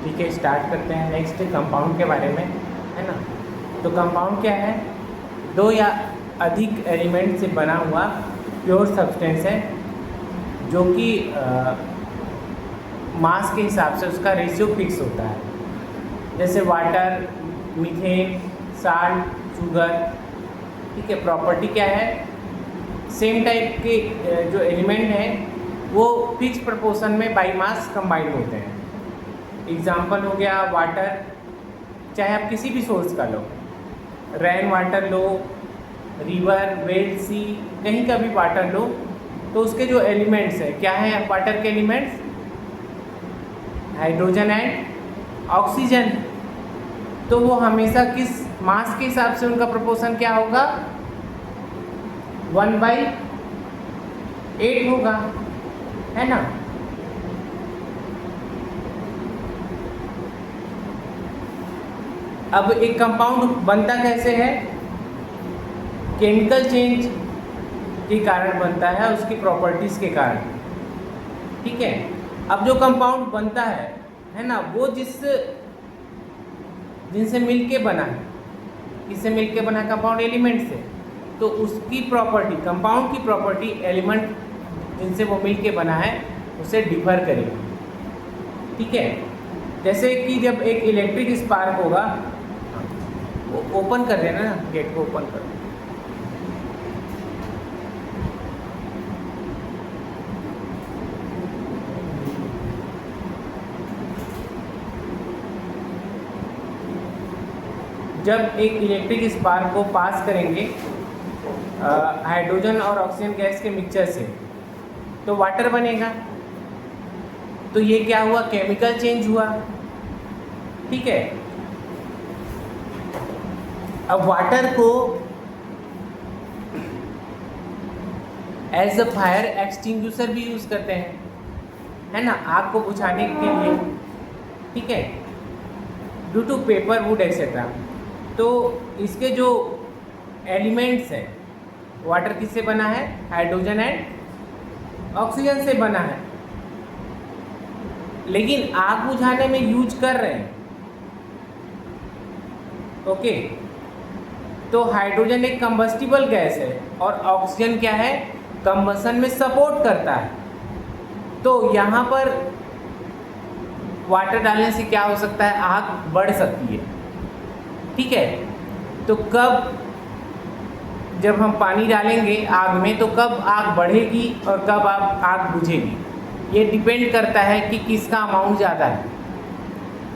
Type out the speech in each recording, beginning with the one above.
ठीक है, स्टार्ट करते हैं नेक्स्ट कंपाउंड के बारे में, है ना। तो कंपाउंड क्या है? दो या अधिक एलिमेंट से बना हुआ प्योर सब्सटेंस है जो कि मास के हिसाब से उसका रेशियो फिक्स होता है, जैसे वाटर, मीथेन, साल्ट, शुगर। ठीक है, प्रॉपर्टी क्या है? सेम टाइप के जो एलिमेंट हैं वो फिक्स प्रोपोर्शन में बाई मास कंबाइंड होते हैं। एग्जाम्पल हो गया वाटर, चाहे आप किसी भी सोर्स का लो, रेन वाटर लो, रिवर, वेल, सी, कहीं का भी वाटर लो, तो उसके जो एलिमेंट्स हैं क्या हैं वाटर के एलिमेंट्स? Hydrogen and oxygen. तो वो हमेशा किस मास के हिसाब से उनका प्रोपोर्शन क्या होगा? 1/8 होगा, है ना। अब एक कंपाउंड बनता कैसे है? केमिकल चेंज के कारण बनता है, उसकी प्रॉपर्टीज के कारण। ठीक है, अब जो कंपाउंड बनता है ना, वो जिनसे मिलके बना है, किससे मिलके बना है कंपाउंड? एलिमेंट से। तो उसकी प्रॉपर्टी, कंपाउंड की प्रॉपर्टी एलिमेंट जिनसे वो मिलके बना है उसे डिफर करेगी। ठीक है, जैसे कि जब एक इलेक्ट्रिक स्पार्क होगा, ओपन कर देना ना, गेट को ओपन कर। जब एक इलेक्ट्रिक स्पार्क को पास करेंगे हाइड्रोजन और ऑक्सीजन गैस के मिक्सचर से, तो वाटर बनेगा। तो ये क्या हुआ? केमिकल चेंज हुआ। ठीक है, अब वाटर को एज अ फायर एक्सटिंग्विशर भी यूज करते हैं, है ना, आग को बुझाने के लिए। ठीक है, due to paper, wood etcetera. तो इसके जो एलिमेंट्स हैं, वाटर किससे बना है? हाइड्रोजन एंड ऑक्सीजन से बना है, लेकिन आग बुझाने में यूज कर रहे हैं। ओके, तो हाइड्रोजन एक कंबस्टिबल गैस है और ऑक्सीजन क्या है? कंबसन में सपोर्ट करता है। तो यहाँ पर वाटर डालने से क्या हो सकता है? आग बढ़ सकती है। ठीक है, तो कब, जब हम पानी डालेंगे आग में, तो कब आग बढ़ेगी और कब आग बुझेगी, ये डिपेंड करता है कि किसका अमाउंट ज़्यादा है।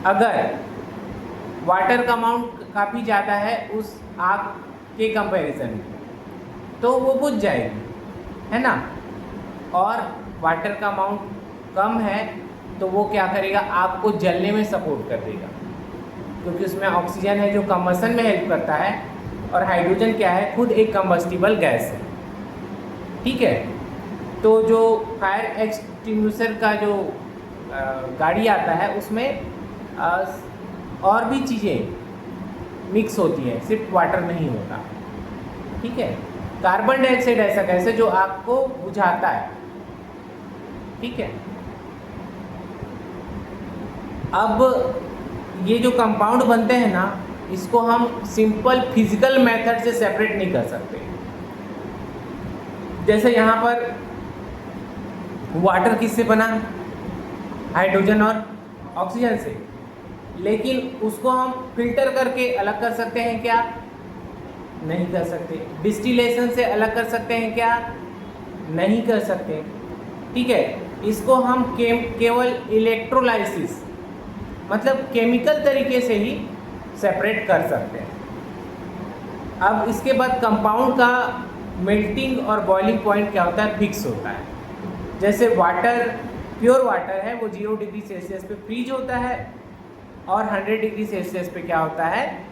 अगर वाटर का अमाउंट काफ़ी ज़्यादा है उस आग के कंपैरिजन में, तो वो बुझ जाएगी, है ना। और वाटर का अमाउंट कम है तो वो क्या करेगा? आग को जलने में सपोर्ट कर देगा, क्योंकि उसमें ऑक्सीजन है जो कंबसन में हेल्प करता है, और हाइड्रोजन क्या है? खुद एक कंबस्टिबल गैस है। ठीक है, तो जो फायर एक्सटिंग्विशर का जो गाड़ी आता है उसमें और भी चीज़ें मिक्स होती हैं, सिर्फ वाटर नहीं होता। ठीक है, कार्बन डाइऑक्साइड ऐसा गैस है जो आग को बुझाता है। ठीक है, अब ये जो कंपाउंड बनते हैं ना, इसको हम सिंपल फिजिकल मेथड से सेपरेट नहीं कर सकते। जैसे यहाँ पर वाटर किससे बना? हाइड्रोजन और ऑक्सीजन से, लेकिन उसको हम फिल्टर करके अलग कर सकते हैं क्या? नहीं कर सकते। डिस्टिलेशन से अलग कर सकते हैं क्या? नहीं कर सकते। ठीक है, इसको हम केवल इलेक्ट्रोलाइसिस, मतलब केमिकल तरीके से ही सेपरेट कर सकते हैं। अब इसके बाद कंपाउंड का मेल्टिंग और बॉइलिंग पॉइंट क्या होता है? फिक्स होता है। जैसे वाटर, प्योर वाटर है, वो 0 डिग्री सेल्सियस पे फ्रीज होता है और 100 डिग्री सेल्सियस पे क्या होता है?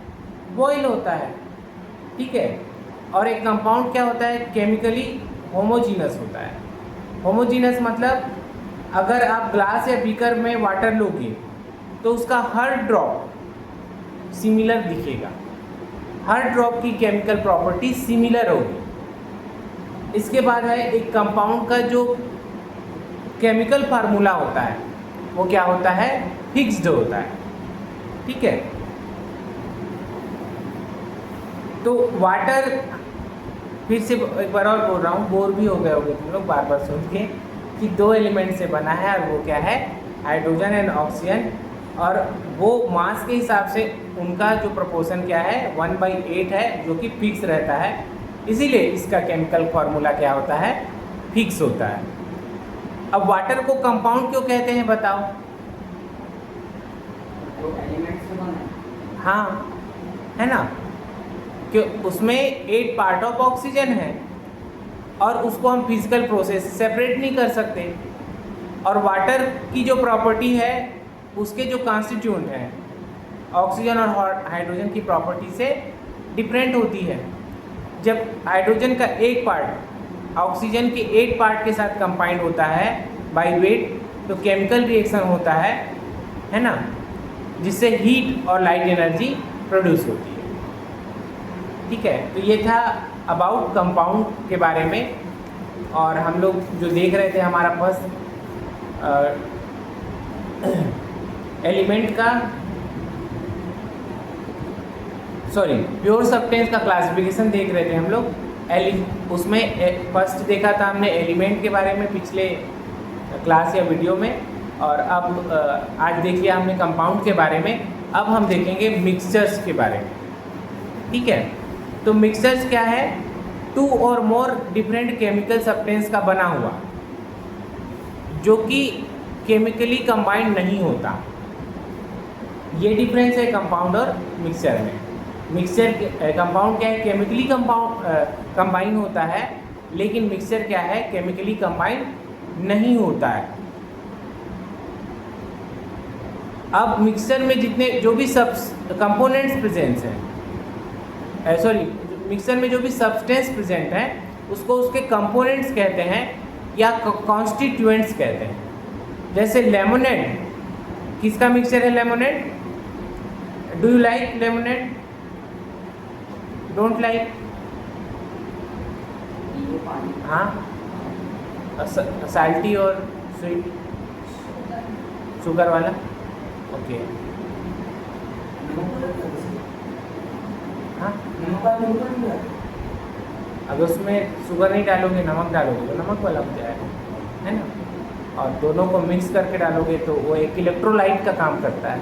बॉयल होता है। ठीक है, और एक कंपाउंड क्या होता है? केमिकली होमोजीनस होता है। होमोजीनस मतलब अगर आप ग्लास या बीकर में वाटर लोगे तो उसका हर ड्रॉप सिमिलर दिखेगा, हर ड्रॉप की केमिकल प्रॉपर्टी सिमिलर होगी। इसके बाद है एक कंपाउंड का जो केमिकल फार्मूला होता है, वो क्या होता है? फिक्स्ड होता है, ठीक है। तो वाटर, फिर से एक बार और बोल रहा हूँ, बोर भी हो गए होगे तुम लोग बार बार सुन के, कि 2 एलिमेंट से बना है, और वो क्या है, हाइड्रोजन एंड ऑक्सीजन, और वो मास के हिसाब से उनका जो प्रोपोर्शन क्या है 1/8 है, जो कि फिक्स रहता है, इसीलिए इसका केमिकल फार्मूला क्या होता है, फिक्स होता है। अब वाटर को कंपाउंड क्यों कहते हैं बताओ? तो एलिमेंट से बना है। हाँ, है ना, कि उसमें 8 पार्ट ऑफ ऑक्सीजन है, और उसको हम फिजिकल प्रोसेस से सेपरेट नहीं कर सकते। और वाटर की जो प्रॉपर्टी है, उसके जो कॉन्स्टिट्यूएंट हैं, ऑक्सीजन और हाइड्रोजन की प्रॉपर्टी से डिफरेंट होती है। जब हाइड्रोजन का एक पार्ट ऑक्सीजन के 8 पार्ट के साथ कंबाइंड होता है बाय वेट, तो केमिकल रिएक्शन होता है ना, जिससे हीट और लाइट एनर्जी प्रोड्यूस होती है, ठीक है। तो ये था अबाउट कंपाउंड के बारे में, और हम लोग जो देख रहे थे हमारा फर्स्ट एलिमेंट का, सॉरी प्योर सब्सटेंस का क्लासिफिकेशन देख रहे थे हम लोग। उसमें फर्स्ट देखा था हमने एलिमेंट के बारे में पिछले क्लास या वीडियो में, और अब आज देख लिया हमने कंपाउंड के बारे में। अब हम देखेंगे मिक्सचर्स के बारे में, ठीक है। तो मिक्सचर्स क्या है, 2 और मोर डिफरेंट केमिकल सब्सटेंस का बना हुआ, जो कि केमिकली कंबाइंड नहीं होता। ये डिफरेंस है कंपाउंड और मिक्सचर में। मिक्सचर कंपाउंड क्या है, केमिकली कंबाइन होता है, लेकिन मिक्सचर क्या है, केमिकली कंबाइन नहीं होता है। अब मिक्सचर में जितने जो भी सब कंपोनेंट्स प्रेजेंट्स हैं, सॉरी मिक्सचर में जो भी सब्सटेंस प्रेजेंट है, उसको उसके कंपोनेंट्स कहते हैं या कॉन्स्टिट्यूएंट्स कहते हैं। जैसे लेमोनेड, किसका मिक्सचर है lemonade? Do you like lemonade? Don't like? हाँ, साल्टी और स्वीट, शुगर वाला, ओके। हाँ, अगर उसमें शुगर नहीं डालोगे, नमक डालोगे तो नमक वाला हो जाएगा, है ना। और दोनों को मिक्स करके डालोगे तो वो एक इलेक्ट्रोलाइट का काम करता है,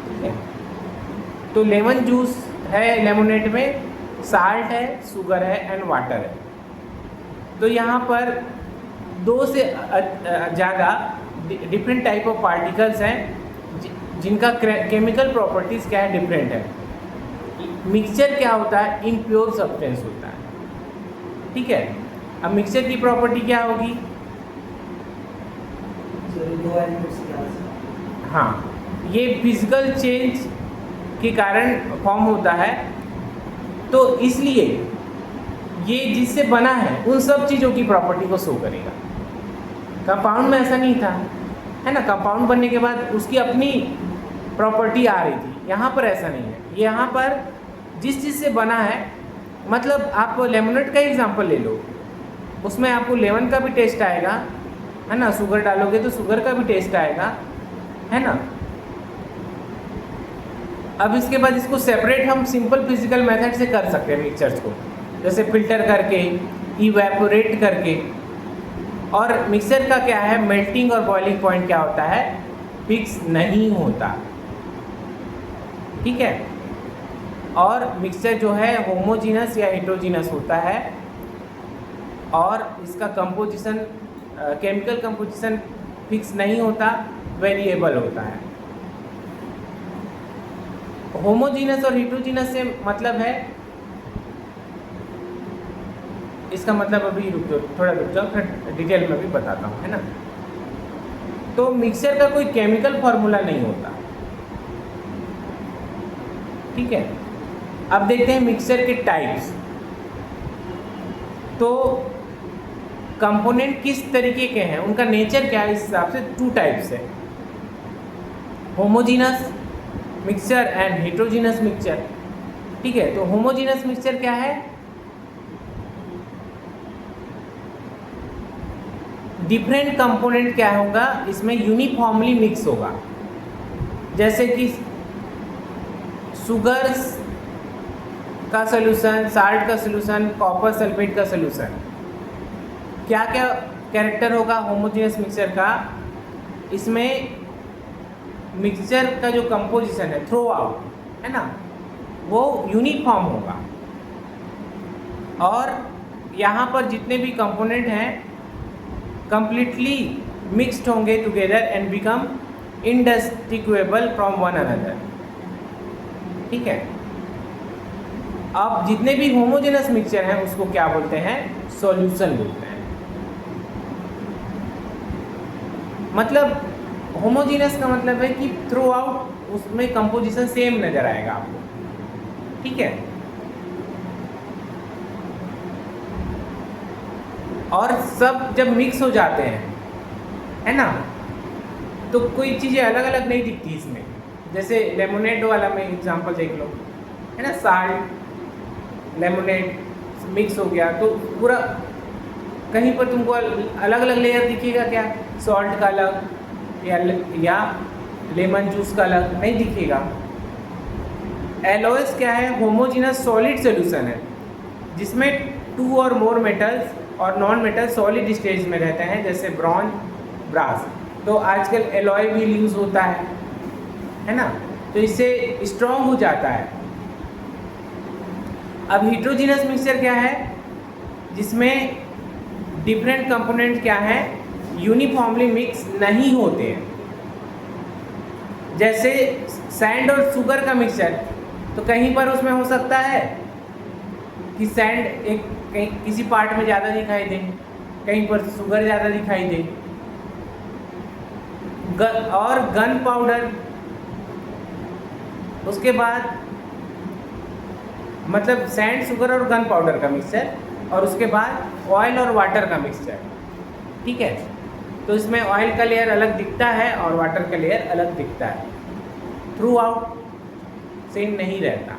ठीक है। तो लेमन जूस है, लेमोनेड में साल्ट है, शुगर है एंड वाटर है। तो यहाँ पर 2 से ज़्यादा डिफरेंट टाइप ऑफ पार्टिकल्स हैं जिनका केमिकल प्रॉपर्टीज़ क्या है, डिफरेंट है। मिक्सचर क्या होता है, इम्प्योर सब्सटेंस होता है, ठीक है। अब मिक्सचर की प्रॉपर्टी क्या होगी? हाँ, ये फिजिकल चेंज के कारण फॉर्म होता है, तो इसलिए ये जिससे बना है उन सब चीज़ों की प्रॉपर्टी को शो करेगा। कंपाउंड में ऐसा नहीं था, है ना। कंपाउंड बनने के बाद उसकी अपनी प्रॉपर्टी आ रही थी, यहाँ पर ऐसा नहीं है। यहाँ पर जिस चीज़ से बना है, मतलब आप लेमोनेड का एग्जांपल ले लो, उसमें आपको लेमन का भी टेस्ट आएगा, है ना, शुगर डालोगे तो शुगर का भी टेस्ट आएगा, है ना। अब इसके बाद इसको सेपरेट हम सिंपल फिजिकल मेथड से कर सकते हैं मिक्सचर्स को, जैसे फिल्टर करके, इवेपोरेट करके। और मिक्सचर का क्या है, मेल्टिंग और बॉइलिंग पॉइंट क्या होता है, फिक्स नहीं होता, ठीक है। और मिक्सचर जो है होमोजीनस या हेटेरोजीनस होता है, और इसका कंपोजिशन, केमिकल कंपोजिशन फिक्स नहीं होता, वेरिएबल होता है। होमोजीनस और हेटेरोजीनस से मतलब है, इसका मतलब अभी रुक जाओ, थोड़ा रुक जाओ, फिर डिटेल में भी बताता हूँ, है ना। तो मिक्सचर का कोई केमिकल फॉर्मूला नहीं होता, ठीक है। अब देखते हैं मिक्सचर के टाइप्स। तो कंपोनेंट किस तरीके के हैं, उनका नेचर क्या है, इस हिसाब से 2 टाइप्स है, homogeneous mixture and heterogeneous mixture, ठीक है। तो होमोजीनस मिक्सचर क्या है, डिफरेंट कंपोनेंट क्या होगा, इसमें यूनिफॉर्मली मिक्स होगा। जैसे कि शुगर्स का सोल्यूशन, साल्ट का सोल्यूशन, कॉपर सल्फेट का सोल्यूशन, क्या क्या कैरेक्टर होगा होमोजेनियस मिक्सचर का। इसमें मिक्सचर का जो कंपोजिशन है थ्रू आउट है ना, वो यूनिफॉर्म होगा, और यहाँ पर जितने भी कंपोनेंट हैं कंप्लीटली मिक्स्ड होंगे together and become indistinguishable from one another. ठीक है, अब जितने भी होमोजेनस मिक्सचर हैं उसको क्या बोलते हैं, सॉल्यूशन बोलते हैं। मतलब होमोजेनस का मतलब है कि थ्रू आउट उसमें कंपोजिशन सेम नजर आएगा आपको। ठीक है, और सब जब मिक्स हो जाते हैं है ना, तो कोई चीज़ें अलग अलग नहीं दिखती इसमें। जैसे लेमोनेड वाला में एग्जांपल देख लो, है ना, साल्ट लेमोनेड मिक्स हो गया तो पूरा कहीं पर तुमको अलग अलग लेयर दिखेगा क्या, सॉल्ट का अलग या लेमन जूस का अलग नहीं दिखेगा। एलओएस क्या है, होमोजेनस सॉलिड सॉल्यूशन है जिसमें 2 और मोर मेटल्स और नॉन मेटल सॉलिड स्टेज में रहते हैं, जैसे ब्रॉन्ज, ब्रास। तो आजकल एलॉय भी यूज़ होता है ना, तो इससे स्ट्रॉन्ग हो जाता है। अब हीट्रोजीनस मिक्सचर क्या है, जिसमें डिफरेंट कंपोनेंट क्या है, यूनिफॉर्मली मिक्स नहीं होते हैं। जैसे सैंड और शुगर का मिक्सचर, तो कहीं पर उसमें हो सकता है कि सैंड कहीं किसी पार्ट में ज़्यादा दिखाई दे, कहीं पर शुगर ज़्यादा दिखाई दे। और गन पाउडर, उसके बाद मतलब सैंड, शुगर और गन पाउडर का मिक्सचर, और उसके बाद ऑयल और वाटर का मिक्सचर। ठीक है, तो इसमें ऑयल का लेयर अलग दिखता है और वाटर का लेयर अलग दिखता है, थ्रू आउट सेम नहीं रहता।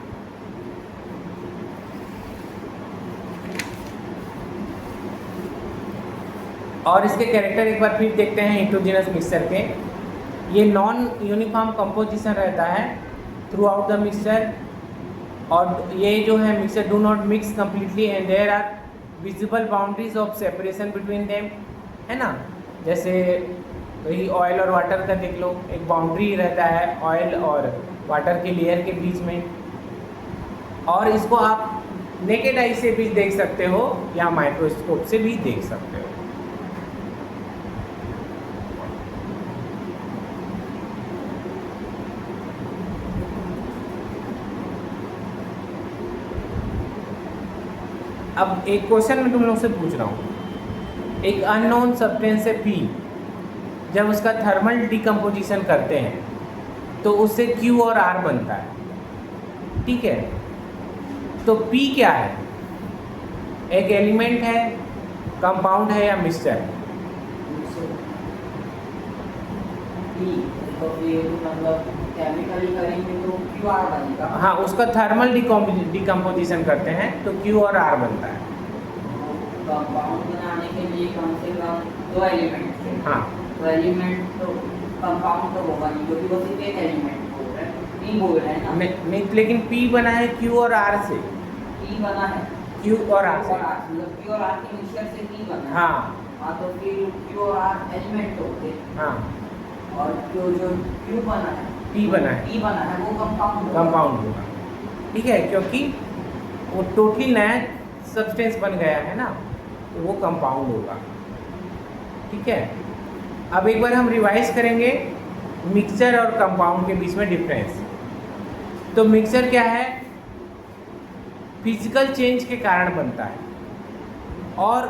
और इसके कैरेक्टर एक बार फिर देखते हैं हीट्रोजीनस मिक्सचर के। ये नॉन यूनिफॉर्म कंपोजिशन रहता है थ्रू आउट द मिक्सचर, और ये जो है mixture do not mix completely and there are visible boundaries of separation between them, है ना। जैसे वही ऑयल और वाटर का देख लो, एक बाउंड्री रहता है ऑयल और वाटर के लेयर के बीच में, और इसको आप नेकेड आई से भी देख सकते हो या माइक्रोस्कोप से भी देख सकते हो। अब एक क्वेश्चन मैं तुम लोग से पूछ रहा हूँ, एक अननोन सब्सटेंस है P, जब उसका थर्मल डिकम्पोजिशन करते हैं तो उससे Q और R बनता है। ठीक है, तो P क्या है, एक एलिमेंट है, कंपाउंड है या मिक्सचर? तो फिर मतलब केमिकली करेंगे तो QR बनेगा। हाँ, उसका थर्मल डिकम्पोजिशन करते हैं तो Q और R बनता है। कंपाउंड बनाने के लिए कम से कम 2 एलिमेंट थे। हाँ, तो एलिमेंट तो कंपाउंड तो होगा नहीं, क्योंकि वो सिर्फ एक एलिमेंट बोल रहे हैं, P बोल रहे हैं ना। नहीं, लेकिन P बना है Q और R से। P बना है Q और R से, मतलब Q और R के मिक्सचर से P बना है। हाँ तो फिर Q और R एलिमेंट होते, हाँ, और जो Q बना है, P बना है, वो कंपाउंड होगा। ठीक है, क्योंकि वो टोटली नया सब्सटेंस बन गया है ना, तो वो कंपाउंड होगा। ठीक है, अब एक बार हम रिवाइज करेंगे मिक्सचर और कंपाउंड के बीच में डिफरेंस। तो मिक्सचर क्या है, फिजिकल चेंज के कारण बनता है, और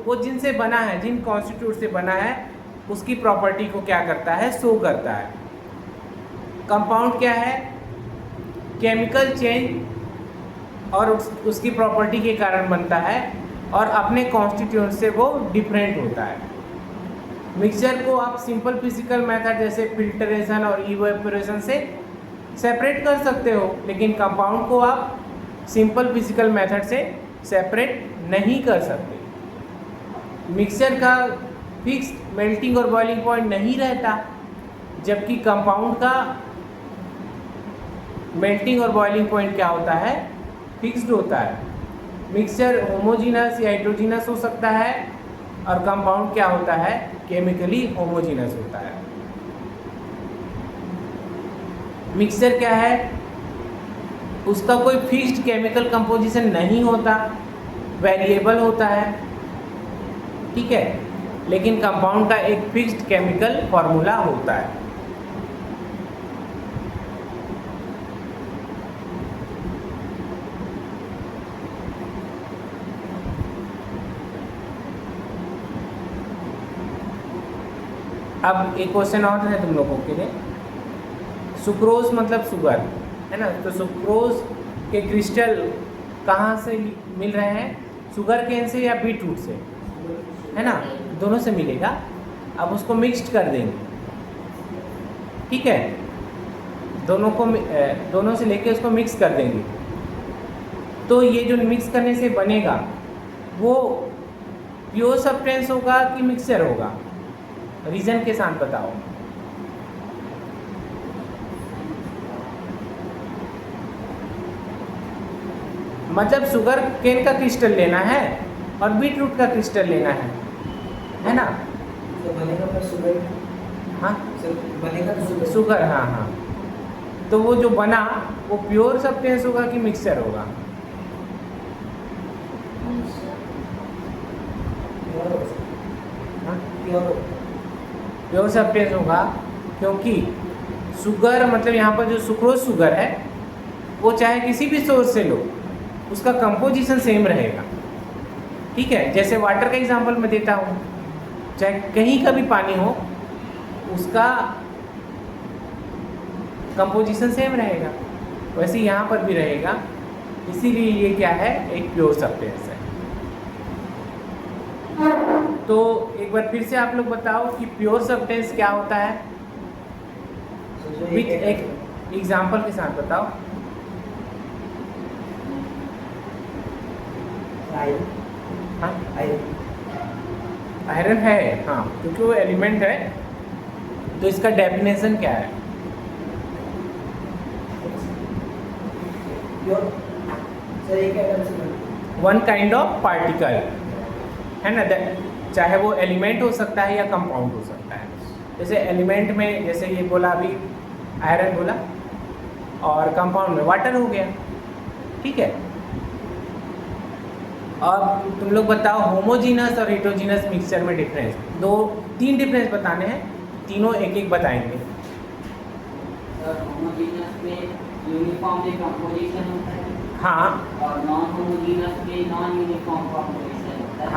वो जिनसे बना है, जिन कॉन्स्टिट्यूट से बना है, उसकी प्रॉपर्टी को क्या करता है, शो करता है। कंपाउंड क्या है, केमिकल चेंज और उसकी प्रॉपर्टी के कारण बनता है, और अपने कॉन्स्टिट्यूएंट से वो डिफरेंट होता है। मिक्सचर को आप सिंपल फिजिकल मेथड जैसे फिल्टरेशन और इवेपोरेशन से सेपरेट कर सकते हो, लेकिन कंपाउंड को आप सिंपल फिजिकल मेथड से सेपरेट नहीं कर सकते। मिक्सचर का फिक्स्ड मेल्टिंग और बॉइलिंग पॉइंट नहीं रहता, जबकि कंपाउंड का मेल्टिंग और बॉइलिंग पॉइंट क्या होता है, फिक्स्ड होता है। मिक्सचर होमोजीनस या हेटेरोजीनस हो सकता है, और कंपाउंड क्या होता है, केमिकली होमोजीनस होता है। मिक्सचर क्या है, उसका कोई फिक्स्ड केमिकल कंपोजिशन नहीं होता, वेरिएबल होता है, ठीक है, लेकिन कंपाउंड का एक फिक्स्ड केमिकल फॉर्मूला होता है। अब एक क्वेश्चन और है तुम लोगों के लिए, सुक्रोज मतलब शुगर है ना, तो सुक्रोज के क्रिस्टल कहाँ से मिल रहे हैं, शुगर केन से या बीट रूट से, है ना, दोनों से मिलेगा। अब उसको मिक्स्ड कर देंगे, ठीक है, दोनों से लेके उसको मिक्स कर देंगे, तो ये जो मिक्स करने से बनेगा वो प्योर सब्सटेंस होगा कि मिक्सचर होगा, रीजन के साथ बताओ। मतलब शुगर केन का क्रिस्टल लेना है और बीट रूट का क्रिस्टल लेना है ना, तो बनेगा पर शुगर, हाँ बनेगा तो शुगर, शुगर, हाँ हाँ, तो वो जो बना वो प्योर सब्सटेंस होगा कि मिक्सचर होगा, हाँ प्योर सब्सटेंस होगा, क्योंकि शुगर मतलब यहाँ पर जो सुक्रोज शुगर है वो चाहे किसी भी सोर्स से लो उसका कंपोजिशन सेम रहेगा, ठीक है। जैसे वाटर का एग्जांपल मैं देता हूँ, चाहे कहीं का भी पानी हो उसका कंपोजिशन सेम रहेगा, वैसे यहाँ पर भी रहेगा, इसीलिए ये क्या है, एक प्योर सब्सटेंस है। तो एक बार फिर से आप लोग बताओ कि प्योर सब्सटेंस क्या होता है, विथ एक एग्जांपल के साथ बताओ। हाँ आयरन है, हाँ, क्योंकि वो एलिमेंट है, तो इसका डेफिनेशन क्या है, वन काइंड ऑफ पार्टिकल, है ना, चाहे वो एलिमेंट हो सकता है या कंपाउंड हो सकता है। जैसे एलिमेंट में जैसे ये बोला अभी आयरन बोला, और कंपाउंड में वाटर हो गया, ठीक है। अब तुम लोग बताओ होमोजीनस और हेटेरोजीनस मिक्सचर में डिफरेंस, 2-3 डिफरेंस बताने हैं, तीनों एक एक बताएंगे। होमोजीनस में यूनिफॉर्म कंपोजिशन होता है, हाँ, और नॉन होमोजीनस में नॉन यूनिफॉर्म कंपोजिशन होता है,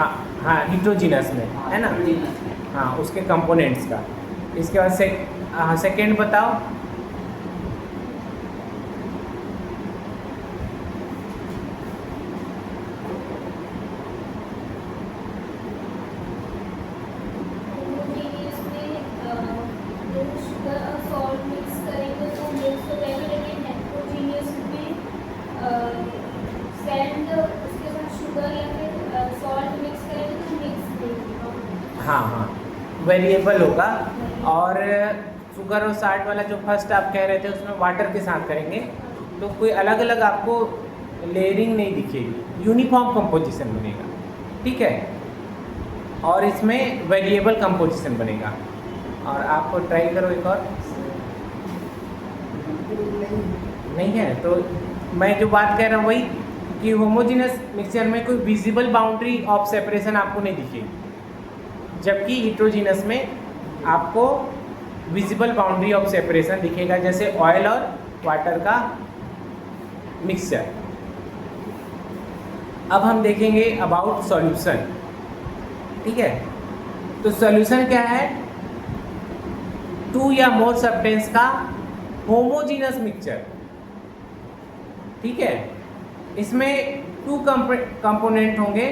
हाँ हेटेरोजीनस में, है ना, हेटेरोजीनस में, हाँ उसके कंपोनेंट्स का। इसके बाद सेकेंड बताओ। हाँ हाँ वेरिएबल होगा, और शुगर और साल्ट वाला जो फर्स्ट आप कह रहे थे उसमें वाटर के साथ करेंगे तो कोई अलग अलग आपको लेयरिंग नहीं दिखेगी, यूनिफॉर्म कंपोजिशन बनेगा, ठीक है, और इसमें वेरिएबल कंपोजिशन बनेगा। और आपको ट्राई करो एक और, नहीं है तो मैं जो बात कह रहा हूँ वही कि होमोजीनस मिक्सचर में कोई विजिबल बाउंड्री ऑफ सेपरेशन आपको नहीं दिखेगी, जबकि हेटेरोजीनस में आपको विजिबल बाउंड्री ऑफ सेपरेशन दिखेगा, जैसे ऑयल और वाटर का मिक्सचर। अब हम देखेंगे अबाउट सॉल्यूशन, ठीक है। तो सॉल्यूशन क्या है, 2 या मोर सब्सटेंस का होमोजीनस मिक्सचर, ठीक है। इसमें 2 कंपोनेंट होंगे,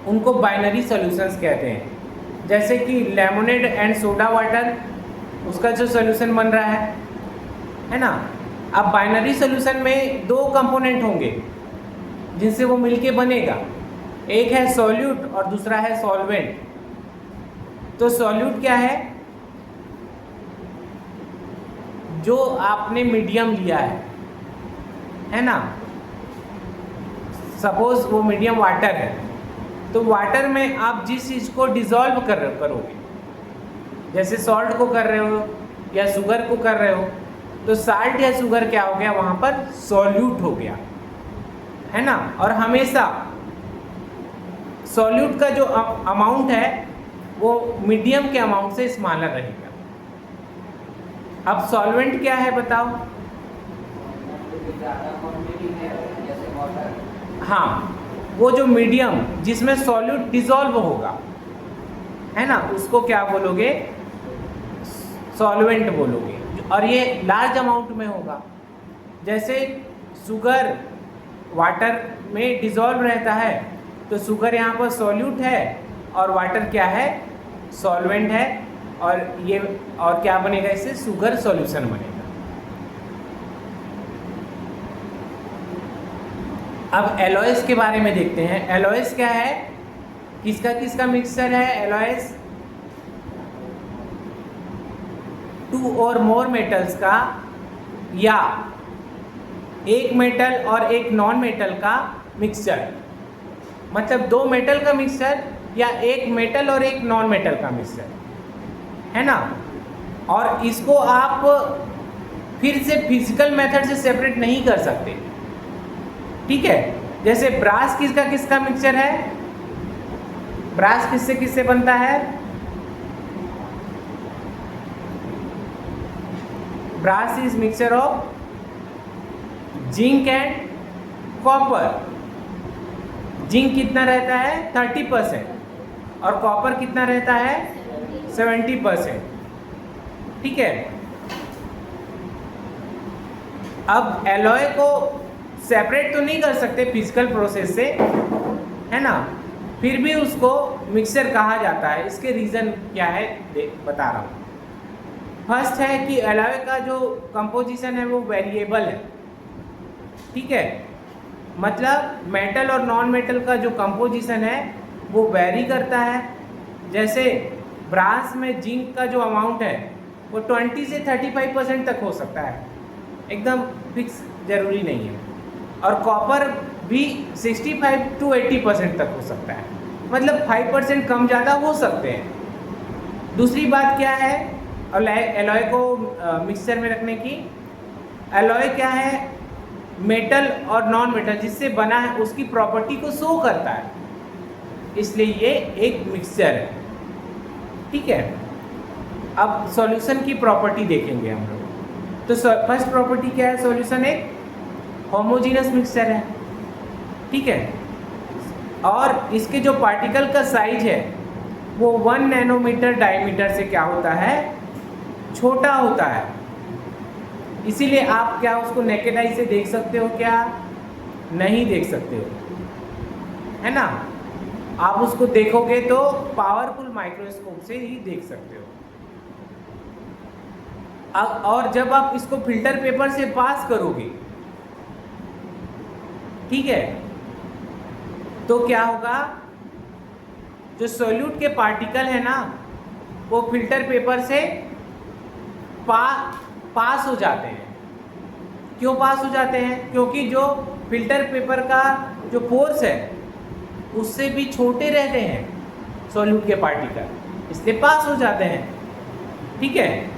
उनको बाइनरी सॉल्यूशंस कहते हैं। जैसे कि लेमोनेड एंड सोडा वाटर, उसका जो सॉल्यूशन बन रहा है ना। अब बाइनरी सॉल्यूशन में 2 कंपोनेंट होंगे जिनसे वो मिलके बनेगा, एक है सॉल्यूट और दूसरा है सॉल्वेंट, तो सॉल्यूट क्या है, जो आपने मीडियम लिया है ना, सपोज वो मीडियम वाटर है, तो वाटर में आप जिस चीज़ को डिज़ोल्व करोगे, जैसे सॉल्ट को कर रहे हो या शुगर को कर रहे हो, तो साल्ट या शुगर क्या हो गया, वहाँ पर सॉल्यूट हो गया, है ना। और हमेशा सॉल्यूट का जो अमाउंट है वो मीडियम के अमाउंट से स्मॉलर रहेगा। अब सॉल्वेंट क्या है बताओ। हाँ, वो जो मीडियम जिसमें सॉल्यूट डिसॉल्व होगा, है ना, उसको क्या बोलोगे, सॉल्वेंट बोलोगे। और ये लार्ज अमाउंट में होगा, जैसे शुगर वाटर में डिसॉल्व रहता है, तो शुगर यहाँ पर सॉल्यूट है और वाटर क्या है, सॉल्वेंट है। और ये और क्या बनेगा, इससे शुगर सॉल्यूशन बनेगा। अब एलॉयस के बारे में देखते हैं। एलॉयस क्या है, किसका किसका मिक्सचर है एलॉयस, 2 और मोर मेटल्स का, या एक मेटल और एक नॉन मेटल का मिक्सचर, मतलब 2 मेटल का मिक्सचर या एक मेटल और एक नॉन मेटल का मिक्सचर, है ना। और इसको आप फिर से फिजिकल मेथड से सेपरेट नहीं कर सकते, ठीक है। जैसे ब्रास किसका किसका मिक्सचर है, ब्रास किससे किससे बनता है, brass is mixture of zinc and copper. Zinc कितना रहता है 30% और कॉपर कितना रहता है 70%, ठीक है। अब एलॉय को सेपरेट तो नहीं कर सकते फिजिकल प्रोसेस से, है ना, फिर भी उसको मिक्सचर कहा जाता है। इसके रीज़न क्या है बता रहा हूँ। फर्स्ट है कि एलॉय का जो कंपोजिशन है वो वेरिएबल है, ठीक है, मतलब मेटल और नॉन मेटल का जो कंपोजिशन है वो वेरी करता है। जैसे ब्रास में जिंक का जो अमाउंट है वो 20 से 35% तक हो सकता है, एकदम फिक्स जरूरी नहीं है। और कॉपर भी 65 to 80% तक हो सकता है, मतलब 5% कम ज़्यादा हो सकते हैं। दूसरी बात क्या है एलॉय को मिक्सचर में रखने की, एलॉय क्या है, मेटल और नॉन मेटल जिससे बना है उसकी प्रॉपर्टी को शो करता है, इसलिए ये एक मिक्सचर है, ठीक है। अब सॉल्यूशन की प्रॉपर्टी देखेंगे हम लोग। तो फर्स्ट प्रॉपर्टी क्या है, सॉल्यूशन एक होमोजीनस मिक्सचर है, ठीक है। और इसके जो पार्टिकल का साइज है वो 1 नैनोमीटर डायमीटर से क्या होता है, छोटा होता है। इसीलिए आप क्या उसको नेकेड आई से देख सकते हो, क्या नहीं देख सकते हो, है ना। आप उसको देखोगे तो पावरफुल माइक्रोस्कोप से ही देख सकते हो। और जब आप इसको फिल्टर पेपर से पास करोगे, ठीक है, तो क्या होगा, जो सॉल्यूट के पार्टिकल है ना वो फिल्टर पेपर से पास हो जाते हैं। क्यों पास हो जाते हैं, क्योंकि जो फिल्टर पेपर का जो पोर्स है उससे भी छोटे रहते हैं सॉल्यूट के पार्टिकल, इसलिए पास हो जाते हैं, ठीक है।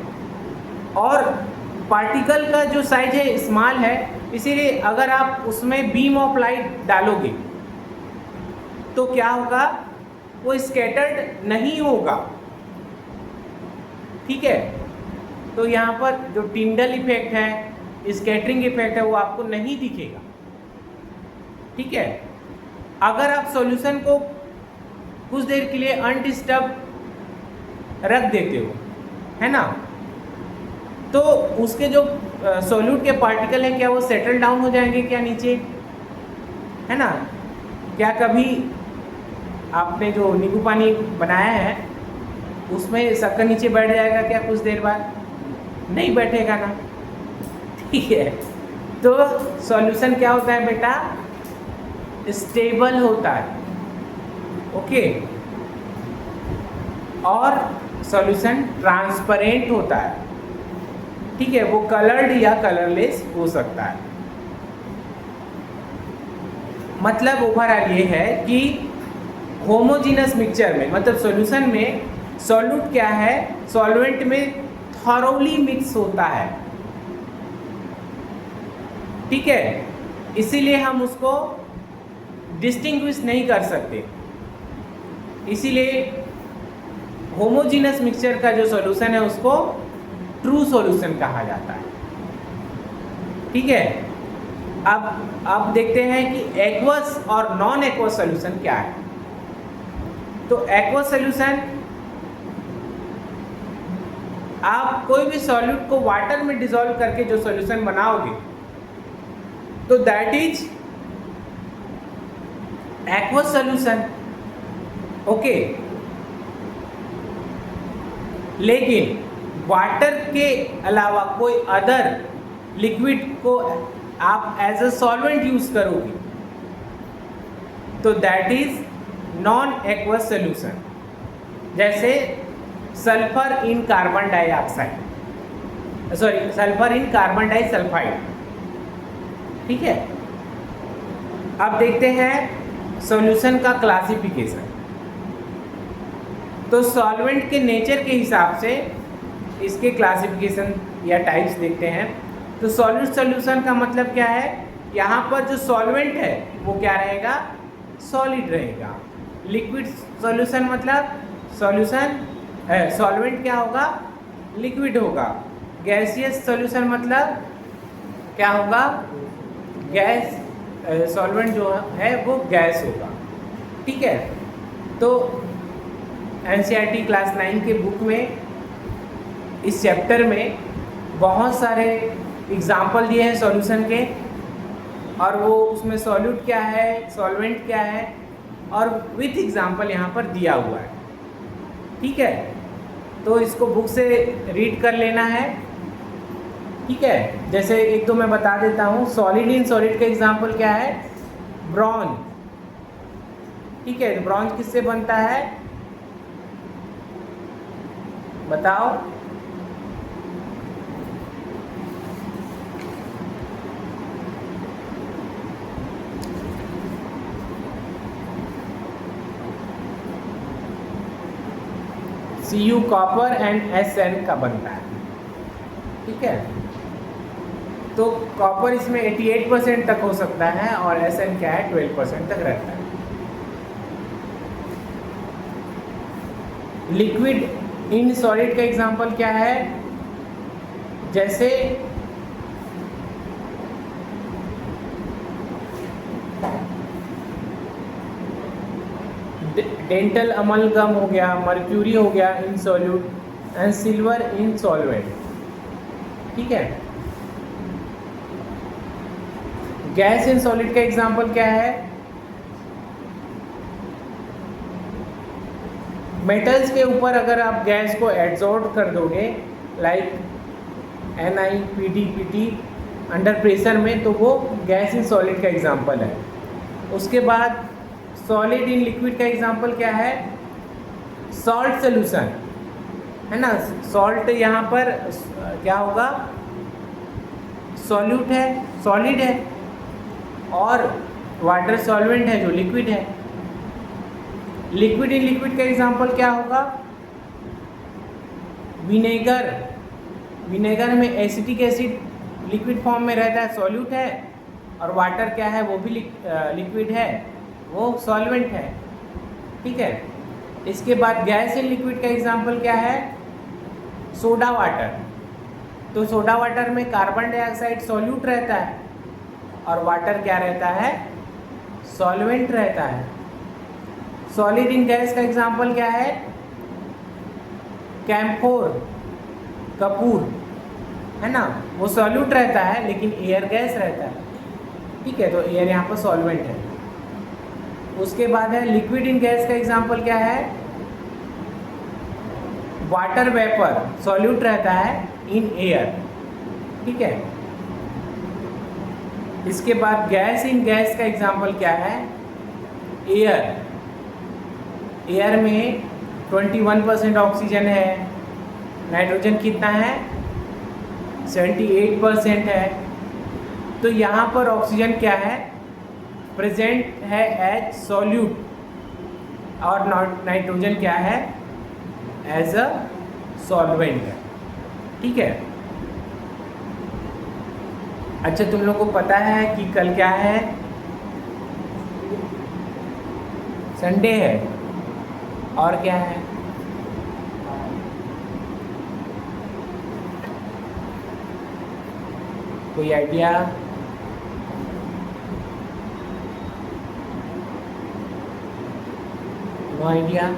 और पार्टिकल का जो साइज है स्मॉल है, इसीलिए अगर आप उसमें बीम ऑफ लाइट डालोगे तो क्या होगा, वो स्कैटर्ड नहीं होगा, ठीक है। तो यहाँ पर जो टिंडल इफेक्ट है, स्कैटरिंग इफेक्ट है, वो आपको नहीं दिखेगा, ठीक है। अगर आप सॉल्यूशन को कुछ देर के लिए अनडिस्टर्ब रख देते हो, है ना, तो उसके जो सॉल्यूट के पार्टिकल हैं क्या वो सेटल डाउन हो जाएंगे क्या नीचे, है ना। क्या कभी आपने जो नींबू पानी बनाया है उसमें शक्कर नीचे बैठ जाएगा क्या कुछ देर बाद, नहीं बैठेगा ना, ठीक है। तो सॉल्यूशन क्या होता है बेटा, स्टेबल होता है, ओके। और सॉल्यूशन ट्रांसपेरेंट होता है, ठीक है, वो कलर्ड या कलरलेस हो सकता है। मतलब ओवरऑल ये है कि होमोजीनस मिक्सचर में, मतलब सॉल्यूशन में सॉल्यूट क्या है, सॉल्वेंट में थॉरोली मिक्स होता है, ठीक है, इसीलिए हम उसको डिस्टिंग्विश नहीं कर सकते। इसीलिए होमोजीनस मिक्सचर का जो सॉल्यूशन है उसको ट्रू सॉल्यूशन कहा जाता है, ठीक है। अब देखते हैं कि एक्वस और नॉन एक्वस सॉल्यूशन क्या है। तो एक्वस सॉल्यूशन, आप कोई भी सॉल्यूट को वाटर में डिसॉल्व करके जो सॉल्यूशन बनाओगे तो that is aqueous solution, okay. लेकिन वाटर के अलावा कोई अदर लिक्विड को आप एज अ सॉल्वेंट यूज करोगे तो that is non aqueous solution. जैसे sulphur in carbon dioxide, sorry sulphur in carbon disulphide, ठीक है। अब देखते हैं सॉल्यूशन का क्लासिफिकेशन। तो सॉल्वेंट के नेचर के हिसाब से इसके क्लासिफिकेशन या टाइप्स देखते हैं। तो सॉल्यूट सॉल्यूशन का मतलब क्या है, यहाँ पर जो सॉल्वेंट है वो क्या रहेगा, सॉलिड रहेगा। लिक्विड सॉल्यूशन मतलब सॉल्यूशन सॉल्वेंट क्या होगा, लिक्विड होगा। गैसियस सॉल्यूशन मतलब क्या होगा, गैस, सॉल्वेंट जो है वो गैस होगा, ठीक है। तो एनसीईआरटी क्लास 9 के बुक में इस चैप्टर में बहुत सारे एग्जाम्पल दिए हैं सॉल्यूशन के, और वो उसमें सॉल्यूट क्या है, सॉल्वेंट क्या है, और विथ एग्जाम्पल यहाँ पर दिया हुआ है, ठीक है। तो इसको बुक से रीड कर लेना है, ठीक है। जैसे एक तो मैं बता देता हूँ, सॉलिड इन सॉलिड का एग्जाम्पल क्या है, ब्रॉन्ज, ठीक है। ब्रॉन्ज किससे बनता है बताओ, Cu कॉपर एंड Sn का बनता है, ठीक है। तो कॉपर इसमें 88% तक हो सकता है और Sn क्या है 12% तक रहता है। लिक्विड इन सॉलिड का एग्जांपल क्या है, जैसे डेंटल अमलगम हो गया, मर्क्यूरी हो गया in solute, and silver in solvent, ठीक है। गैस इन सॉलिड का एग्जांपल क्या है, मेटल्स के ऊपर अगर आप गैस को एड्जॉर्ब कर दोगे लाइक NiPd अंडर प्रेशर में, तो वो गैस इन सॉलिड का एग्जांपल है। उसके बाद सॉलिड इन लिक्विड का एग्जांपल क्या है, सॉल्ट सॉल्यूशन, है ना। सॉल्ट यहाँ पर क्या होगा, सॉल्यूट है, सॉलिड है, और वाटर सॉल्वेंट है जो लिक्विड है। लिक्विड इन लिक्विड का एग्जांपल क्या होगा, विनेगर, विनेगर में एसिटिक एसिड लिक्विड फॉर्म में रहता है, सॉल्यूट है, और वाटर क्या है वो भी लिक्विड है, वो सॉल्वेंट है, ठीक है। इसके बाद गैस इन लिक्विड का एग्जांपल क्या है, सोडा वाटर। तो सोडा वाटर में कार्बन डाइऑक्साइड सॉल्यूट रहता है और वाटर क्या रहता है, सॉल्वेंट रहता है। सॉलिड इन गैस का एग्जांपल क्या है, कैम्फोर, कपूर, है ना, वो सॉल्यूट रहता है लेकिन एयर गैस रहता है, ठीक है। तो एयर यहाँ पर सॉल्वेंट है। उसके बाद है लिक्विड इन गैस का एग्जांपल क्या है, वाटर वेपर, सॉल्यूट रहता है इन एयर, ठीक है। इसके बाद गैस इन गैस का एग्जांपल क्या है, एयर, एयर में 21% ऑक्सीजन है, नाइट्रोजन कितना है 78% है। तो यहाँ पर ऑक्सीजन क्या है प्रेजेंट है एज सॉल्यूट और नाइट्रोजन क्या है एज अ सॉल्वेंट है। ठीक है। अच्छा तुम लोग को पता है कि कल क्या है संडे है और क्या है कोई आइडिया? No idea.